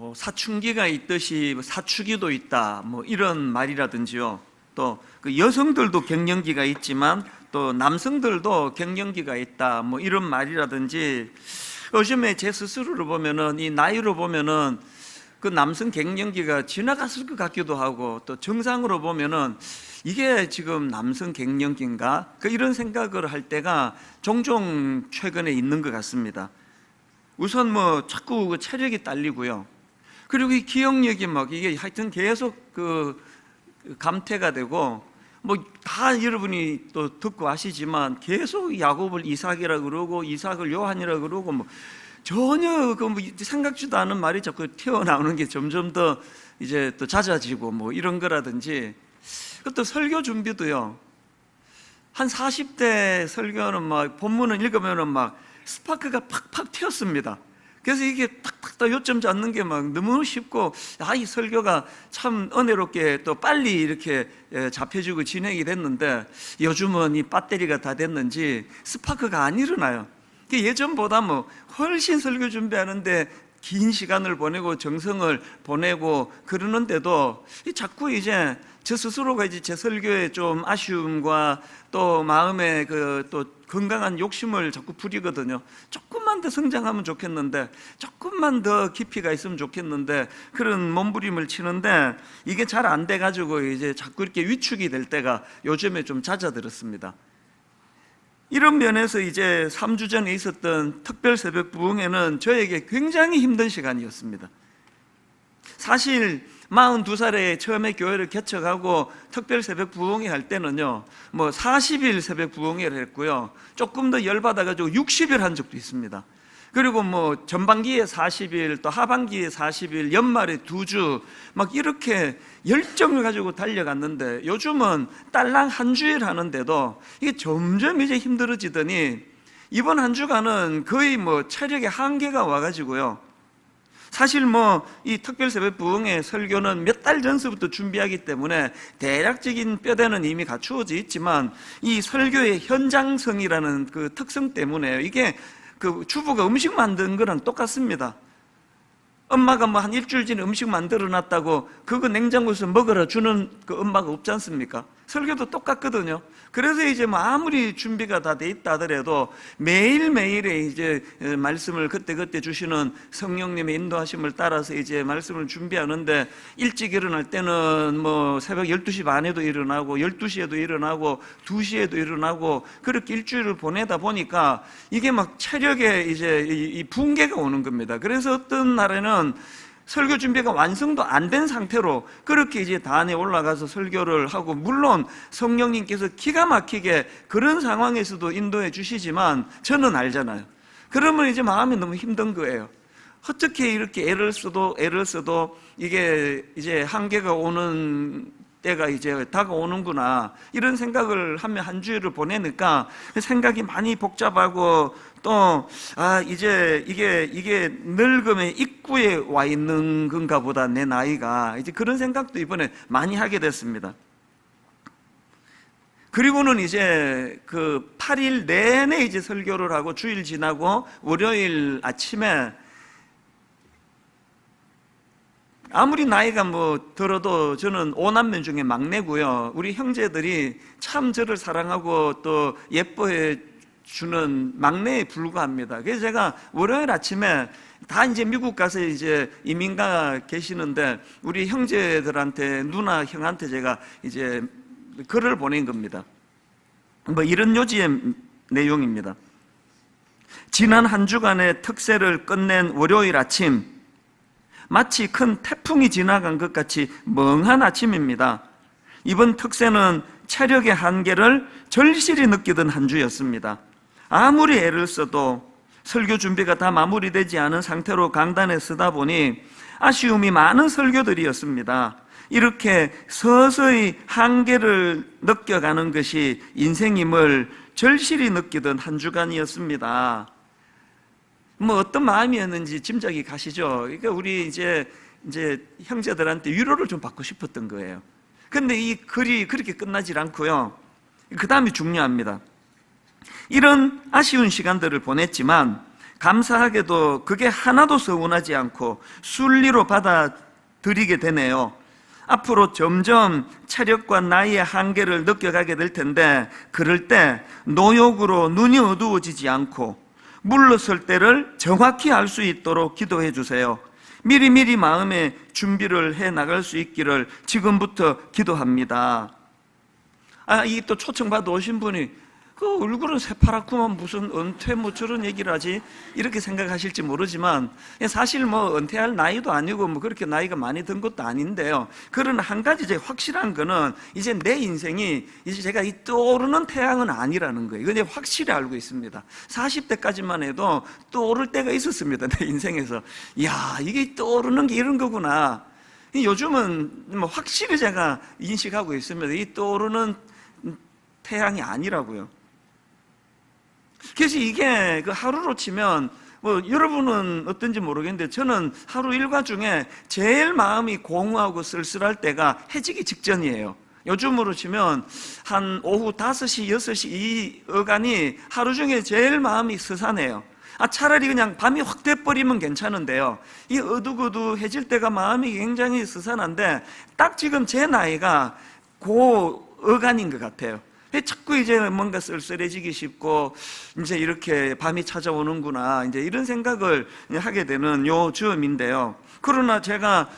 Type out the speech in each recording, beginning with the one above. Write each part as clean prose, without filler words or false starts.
뭐 사춘기가 있듯이 사추기도 있다, 뭐 이런 말이라든지요. 또 그 여성들도 갱년기가 있지만 또 남성들도 갱년기가 있다, 뭐 이런 말이라든지, 요즘에 제 스스로를 보면은, 이 나이로 보면은 그 남성 갱년기가 지나갔을 것 같기도 하고, 또 정상으로 보면은 이게 지금 남성 갱년기인가? 이런 생각을 할 때가 종종 최근에 있는 것 같습니다. 우선 뭐 자꾸 그 체력이 딸리고요. 그리고 이 기억력이 막 이게 하여튼 계속 그 감퇴가 되고, 뭐 다 여러분이 또 듣고 아시지만 계속 야곱을 이삭이라 그러고 이삭을 요한이라 그러고, 뭐 전혀 그 뭐 생각지도 않은 말이 자꾸 튀어나오는 게 점점 더 이제 또 잦아지고, 뭐 이런 거라든지. 또 설교 준비도요, 한 40대 설교는 막 본문을 읽으면은 막 스파크가 팍팍 튀었습니다. 그래서 이게 탁탁탁 요점 잡는 게 막 너무 쉽고, 이 설교가 참 은혜롭게 또 빨리 이렇게 잡혀지고 진행이 됐는데, 요즘은 이 배터리가 다 됐는지 스파크가 안 일어나요. 예전보다 뭐 훨씬 설교 준비하는데 긴 시간을 보내고 정성을 보내고 그러는데도 자꾸 이제 저 스스로가 이제 제 설교에 좀 아쉬움과 또 마음에 그 또 건강한 욕심을 자꾸 부리거든요. 조금만 더 성장하면 좋겠는데, 조금만 더 깊이가 있으면 좋겠는데, 그런 몸부림을 치는데 이게 잘 안 돼가지고 이제 자꾸 이렇게 위축이 될 때가 요즘에 좀 잦아들었습니다. 이런 면에서 이제 3주 전에 있었던 특별 새벽 부흥회는 저에게 굉장히 힘든 시간이었습니다. 사실 42살에 처음에 교회를 개척하고 특별 새벽 부흥회 할 때는요, 뭐 40일 새벽 부흥회를 했고요, 조금 더 열받아가지고 60일 한 적도 있습니다. 그리고 뭐 전반기에 40일, 또 하반기에 40일, 연말에 2주, 막 이렇게 열정을 가지고 달려갔는데, 요즘은 딸랑 한 주일 하는데도 이게 점점 이제 힘들어지더니 이번 한 주간은 거의 뭐 체력의 한계가 와가지고요, 사실 뭐 이 특별 새벽 부흥회 설교는 몇 달 전서부터 준비하기 때문에 대략적인 뼈대는 이미 갖추어져 있지만, 이 설교의 현장성이라는 그 특성 때문에 이게 그 주부가 음식 만드는 거랑 똑같습니다. 엄마가 뭐 한 일주일 전에 음식 만들어 놨다고 그거 냉장고에서 먹으라 주는 그 엄마가 없지 않습니까? 설교도 똑같거든요. 그래서 이제 뭐 아무리 준비가 다 돼 있다 하더라도 매일매일의 이제 말씀을 그때그때 주시는 성령님의 인도하심을 따라서 이제 말씀을 준비하는데, 일찍 일어날 때는 뭐 새벽 12시 반에도 일어나고 12시에도 일어나고 2시에도 일어나고, 그렇게 일주일을 보내다 보니까 이게 막 체력에 이제 이 붕괴가 오는 겁니다. 그래서 어떤 날에는 설교 준비가 완성도 안 된 상태로 그렇게 이제 단에 올라가서 설교를 하고, 물론 성령님께서 기가 막히게 그런 상황에서도 인도해 주시지만 저는 알잖아요. 그러면 이제 마음이 너무 힘든 거예요. 어떻게 이렇게 애를 써도 이게 이제 한계가 오는 때가 이제 다가오는구나, 이런 생각을 하며 한 주일을 보내니까 생각이 많이 복잡하고, 또 이제 이게 늙음의 입구에 와 있는 건가 보다, 내 나이가. 이제 그런 생각도 이번에 많이 하게 됐습니다. 그리고는 이제 그 8일 내내 이제 설교를 하고, 주일 지나고 월요일 아침에, 아무리 나이가 뭐 들어도 저는 5남매 중에 막내고요, 우리 형제들이 참 저를 사랑하고 또 예뻐해 주는 막내에 불과합니다. 그래서 제가 월요일 아침에 다 이제 미국 가서 이제 이민가 계시는데, 우리 형제들한테, 누나 형한테 제가 이제 글을 보낸 겁니다. 뭐 이런 요지의 내용입니다. 지난 한 주간의 특세를 끝낸 월요일 아침, 마치 큰 태풍이 지나간 것 같이 멍한 아침입니다. 이번 특세는 체력의 한계를 절실히 느끼던 한 주였습니다. 아무리 애를 써도 설교 준비가 다 마무리되지 않은 상태로 강단에 서다 보니 아쉬움이 많은 설교들이었습니다. 이렇게 서서히 한계를 느껴가는 것이 인생임을 절실히 느끼던 한 주간이었습니다. 뭐 어떤 마음이었는지 짐작이 가시죠? 그러니까 우리 이제 형제들한테 위로를 좀 받고 싶었던 거예요. 근데 이 글이 그렇게 끝나질 않고요, 그 다음이 중요합니다. 이런 아쉬운 시간들을 보냈지만 감사하게도 그게 하나도 서운하지 않고 순리로 받아들이게 되네요. 앞으로 점점 체력과 나이의 한계를 느껴가게 될 텐데, 그럴 때 노욕으로 눈이 어두워지지 않고 물러설 때를 정확히 알 수 있도록 기도해 주세요. 미리미리 마음의 준비를 해 나갈 수 있기를 지금부터 기도합니다. 이게 또 초청받아 오신 분이 그 얼굴은 새파랗구만 무슨 은퇴 뭐 저런 얘기를 하지, 이렇게 생각하실지 모르지만 사실 뭐 은퇴할 나이도 아니고 뭐 그렇게 나이가 많이 든 것도 아닌데요. 그러나 한 가지 이제 확실한 거는 이제 내 인생이 이제 제가 이 떠오르는 태양은 아니라는 거예요. 이건 확실히 알고 있습니다. 40대까지만 해도 떠오를 때가 있었습니다. 내 인생에서. 이야, 이게 떠오르는 게 이런 거구나. 요즘은 뭐 확실히 제가 인식하고 있습니다. 이 떠오르는 태양이 아니라고요. 그래서 이게 그 하루로 치면 뭐 여러분은 어떤지 모르겠는데 저는 하루 일과 중에 제일 마음이 공허하고 쓸쓸할 때가 해지기 직전이에요. 요즘으로 치면 한 오후 5시, 6시 이 어간이 하루 중에 제일 마음이 스산해요. 차라리 그냥 밤이 확 돼버리면 괜찮은데요, 이 어둑어둑해질 때가 마음이 굉장히 스산한데 딱 지금 제 나이가 그 어간인 것 같아요. 자꾸 이제 뭔가 쓸쓸해지기 쉽고 이제 이렇게 밤이 찾아오는구나, 이제 이런 생각을 하게 되는 요 즈음인데요. 그러나 제가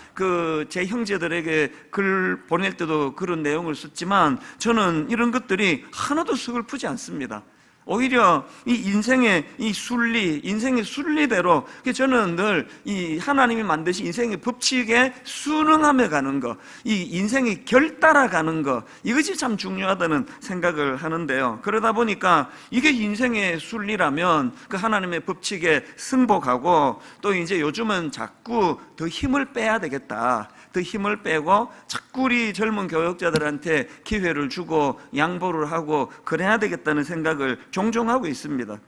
제 형제들에게 글 보낼 때도 그런 내용을 썼지만 저는 이런 것들이 하나도 서글프지 않습니다. 오히려 이 인생의 이 순리, 인생의 순리대로 저는 늘 이 하나님이 만드신 인생의 법칙에 순응하며 가는 거, 이 인생의 결 따라가는 거, 이것이 참 중요하다는 생각을 하는데요. 그러다 보니까 이게 인생의 순리라면 그 하나님의 법칙에 승복하고, 또 이제 요즘은 자꾸 더 힘을 빼야 되겠다, 더 힘을 빼고 자꾸 우리 젊은 교역자들한테 기회를 주고 양보를 하고 그래야 되겠다는 생각을 종종 하고 있습니다.